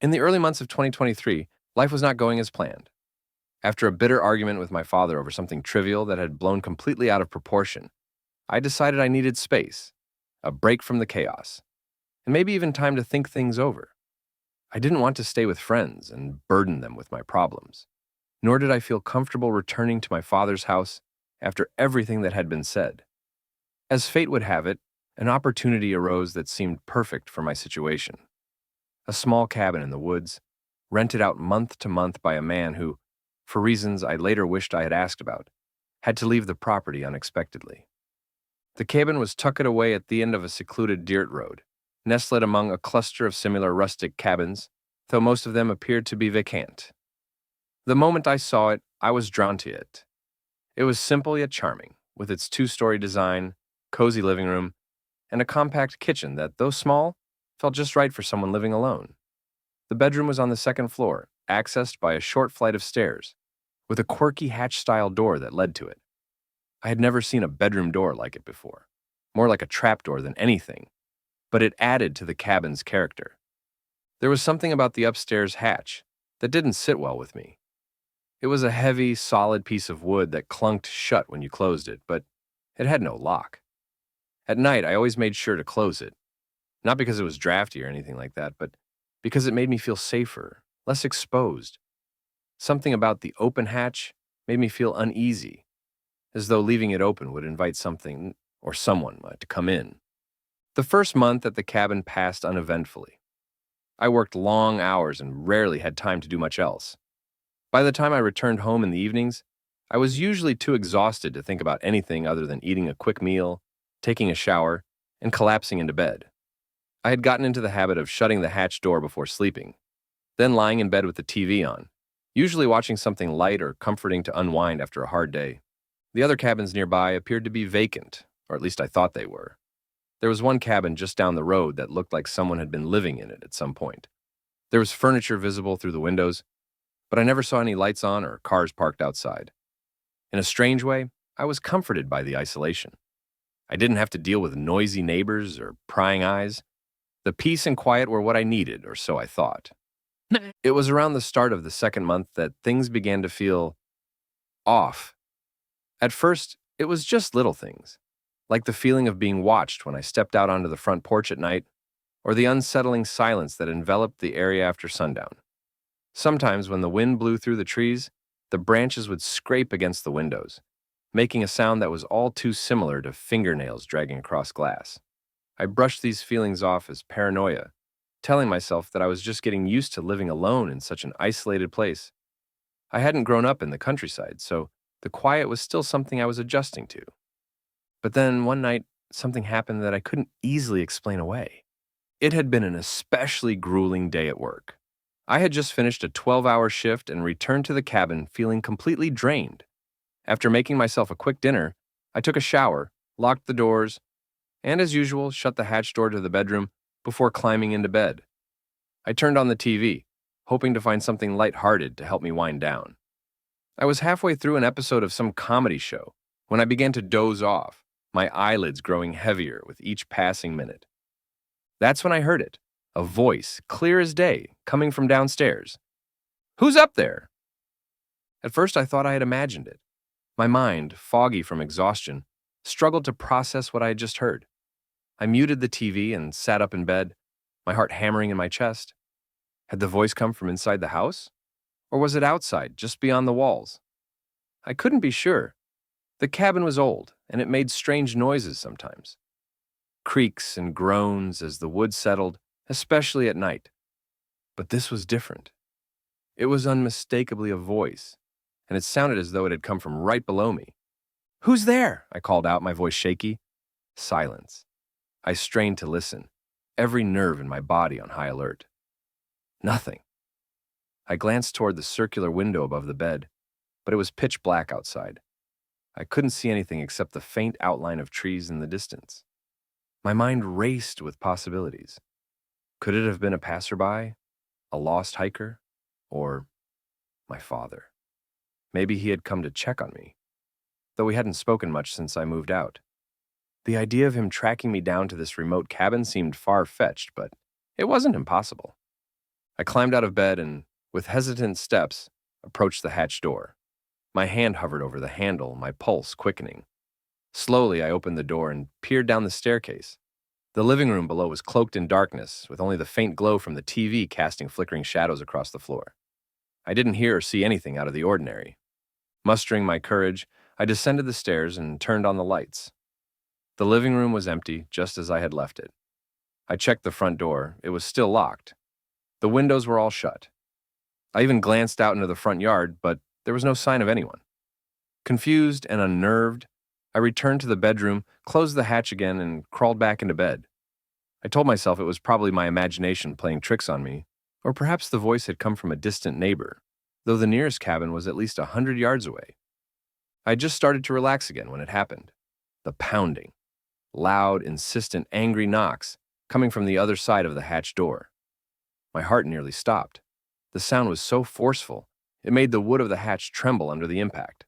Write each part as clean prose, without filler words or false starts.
In the early months of 2023, life was not going as planned. After a bitter argument with my father over something trivial that had blown completely out of proportion, I decided I needed space, a break from the chaos, and maybe even time to think things over. I didn't want to stay with friends and burden them with my problems, nor did I feel comfortable returning to my father's house after everything that had been said. As fate would have it, an opportunity arose that seemed perfect for my situation. A small cabin in the woods, rented out month to month by a man who, for reasons I later wished I had asked about, had to leave the property unexpectedly. The cabin was tucked away at the end of a secluded dirt road, nestled among a cluster of similar rustic cabins, though most of them appeared to be vacant. The moment I saw it, I was drawn to it. It was simple yet charming, with its two-story design, cozy living room, and a compact kitchen that, though small, felt just right for someone living alone. The bedroom was on the second floor, accessed by a short flight of stairs, with a quirky hatch-style door that led to it. I had never seen a bedroom door like it before, more like a trapdoor than anything, but it added to the cabin's character. There was something about the upstairs hatch that didn't sit well with me. It was a heavy, solid piece of wood that clunked shut when you closed it, but it had no lock. At night, I always made sure to close it, not because it was drafty or anything like that, but because it made me feel safer, less exposed. Something about the open hatch made me feel uneasy, as though leaving it open would invite something or someone to come in. The first month at the cabin passed uneventfully. I worked long hours and rarely had time to do much else. By the time I returned home in the evenings, I was usually too exhausted to think about anything other than eating a quick meal, taking a shower, and collapsing into bed. I had gotten into the habit of shutting the hatch door before sleeping, then lying in bed with the TV on, usually watching something light or comforting to unwind after a hard day. The other cabins nearby appeared to be vacant, or at least I thought they were. There was one cabin just down the road that looked like someone had been living in it at some point. There was furniture visible through the windows, but I never saw any lights on or cars parked outside. In a strange way, I was comforted by the isolation. I didn't have to deal with noisy neighbors or prying eyes. The peace and quiet were what I needed, or so I thought. It was around the start of the second month that things began to feel off. At first, it was just little things, like the feeling of being watched when I stepped out onto the front porch at night, or the unsettling silence that enveloped the area after sundown. Sometimes, when the wind blew through the trees, the branches would scrape against the windows, making a sound that was all too similar to fingernails dragging across glass. I brushed these feelings off as paranoia, telling myself that I was just getting used to living alone in such an isolated place. I hadn't grown up in the countryside, so the quiet was still something I was adjusting to. But then one night, something happened that I couldn't easily explain away. It had been an especially grueling day at work. I had just finished a 12-hour shift and returned to the cabin feeling completely drained. After making myself a quick dinner, I took a shower, locked the doors, and as usual, shut the hatch door to the bedroom before climbing into bed. I turned on the TV, hoping to find something lighthearted to help me wind down. I was halfway through an episode of some comedy show when I began to doze off, my eyelids growing heavier with each passing minute. That's when I heard it, a voice, clear as day, coming from downstairs. "Who's up there?" At first I thought I had imagined it. My mind, foggy from exhaustion, struggled to process what I had just heard. I muted the TV and sat up in bed, my heart hammering in my chest. Had the voice come from inside the house? Or was it outside, just beyond the walls? I couldn't be sure. The cabin was old, and it made strange noises sometimes. Creaks and groans as the wood settled, especially at night. But this was different. It was unmistakably a voice, and it sounded as though it had come from right below me. "Who's there?" I called out, my voice shaky. Silence. I strained to listen, every nerve in my body on high alert. Nothing. I glanced toward the circular window above the bed, but it was pitch black outside. I couldn't see anything except the faint outline of trees in the distance. My mind raced with possibilities. Could it have been a passerby, a lost hiker, or my father? Maybe he had come to check on me, though we hadn't spoken much since I moved out. The idea of him tracking me down to this remote cabin seemed far-fetched, but it wasn't impossible. I climbed out of bed and, with hesitant steps, approached the hatch door. My hand hovered over the handle, my pulse quickening. Slowly, I opened the door and peered down the staircase. The living room below was cloaked in darkness, with only the faint glow from the TV casting flickering shadows across the floor. I didn't hear or see anything out of the ordinary. Mustering my courage, I descended the stairs and turned on the lights. The living room was empty, just as I had left it. I checked the front door. It was still locked. The windows were all shut. I even glanced out into the front yard, but there was no sign of anyone. Confused and unnerved, I returned to the bedroom, closed the hatch again, and crawled back into bed. I told myself it was probably my imagination playing tricks on me, or perhaps the voice had come from a distant neighbor, though the nearest cabin was at least 100 yards away. I had just started to relax again when it happened. The pounding. Loud, insistent, angry knocks coming from the other side of the hatch door. My heart nearly stopped. The sound was so forceful, it made the wood of the hatch tremble under the impact.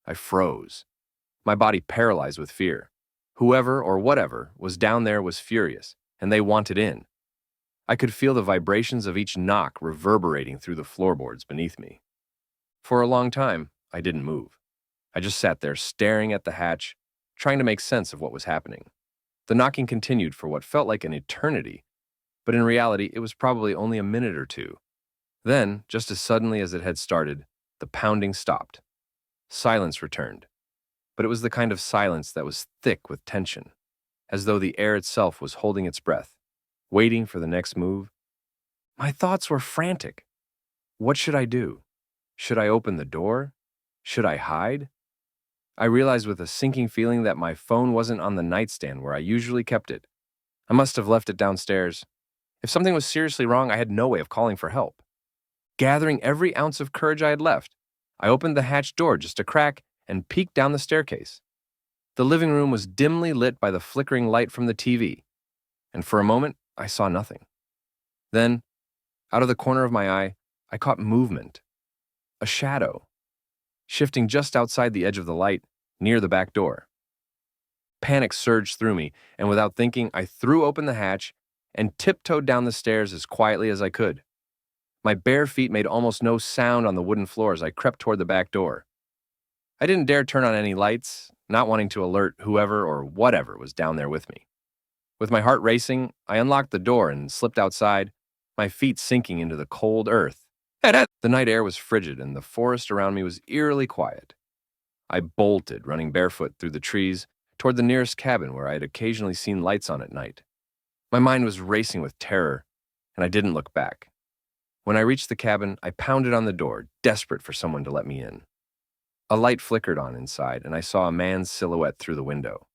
I froze, my body paralyzed with fear. Whoever or whatever was down there was furious, and they wanted in. I could feel the vibrations of each knock reverberating through the floorboards beneath me. For a long time, I didn't move. I just sat there staring at the hatch, trying to make sense of what was happening. The knocking continued for what felt like an eternity, but in reality, it was probably only a minute or two. Then, just as suddenly as it had started, the pounding stopped. Silence returned, but it was the kind of silence that was thick with tension, as though the air itself was holding its breath, waiting for the next move. My thoughts were frantic. What should I do? Should I open the door? Should I hide? I realized with a sinking feeling that my phone wasn't on the nightstand where I usually kept it. I must have left it downstairs. If something was seriously wrong, I had no way of calling for help. Gathering every ounce of courage I had left, I opened the hatch door just a crack and peeked down the staircase. The living room was dimly lit by the flickering light from the TV, and for a moment, I saw nothing. Then, out of the corner of my eye, I caught movement. A shadow, shifting just outside the edge of the light, near the back door. Panic surged through me, and without thinking, I threw open the hatch and tiptoed down the stairs as quietly as I could. My bare feet made almost no sound on the wooden floor as I crept toward the back door. I didn't dare turn on any lights, not wanting to alert whoever or whatever was down there with me. With my heart racing, I unlocked the door and slipped outside, my feet sinking into the cold earth. The night air was frigid and the forest around me was eerily quiet. I bolted, running barefoot through the trees, toward the nearest cabin where I had occasionally seen lights on at night. My mind was racing with terror, and I didn't look back. When I reached the cabin, I pounded on the door, desperate for someone to let me in. A light flickered on inside, and I saw a man's silhouette through the window.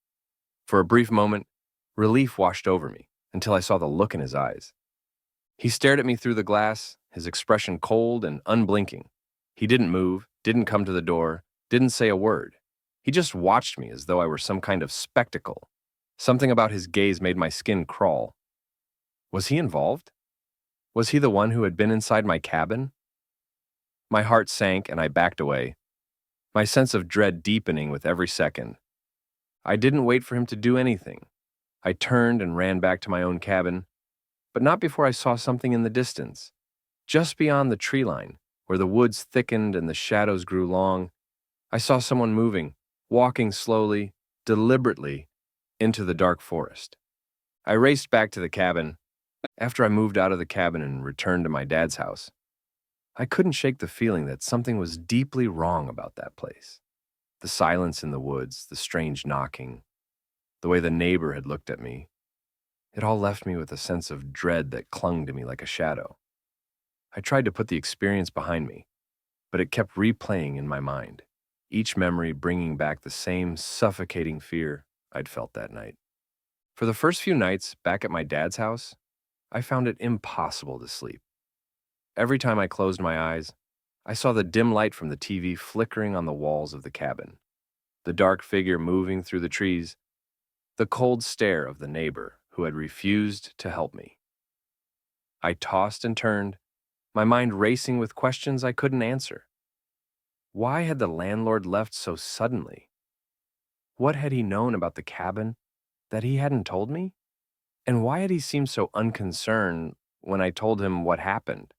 For a brief moment, relief washed over me, until I saw the look in his eyes. He stared at me through the glass, his expression cold and unblinking. He didn't move, didn't come to the door, didn't say a word. He just watched me as though I were some kind of spectacle. Something about his gaze made my skin crawl. Was he involved? Was he the one who had been inside my cabin? My heart sank and I backed away, my sense of dread deepening with every second. I didn't wait for him to do anything. I turned and ran back to my own cabin, but not before I saw something in the distance. Just beyond the tree line, where the woods thickened and the shadows grew long, I saw someone moving, walking slowly, deliberately, into the dark forest. I raced back to the cabin. After I moved out of the cabin and returned to my dad's house, I couldn't shake the feeling that something was deeply wrong about that place. The silence in the woods, the strange knocking, the way the neighbor had looked at me, it all left me with a sense of dread that clung to me like a shadow. I tried to put the experience behind me, but it kept replaying in my mind, each memory bringing back the same suffocating fear I'd felt that night. For the first few nights back at my dad's house, I found it impossible to sleep. Every time I closed my eyes, I saw the dim light from the TV flickering on the walls of the cabin, the dark figure moving through the trees, the cold stare of the neighbor who had refused to help me. I tossed and turned, my mind racing with questions I couldn't answer. Why had the landlord left so suddenly? What had he known about the cabin that he hadn't told me? And why had he seemed so unconcerned, when I told him what happened.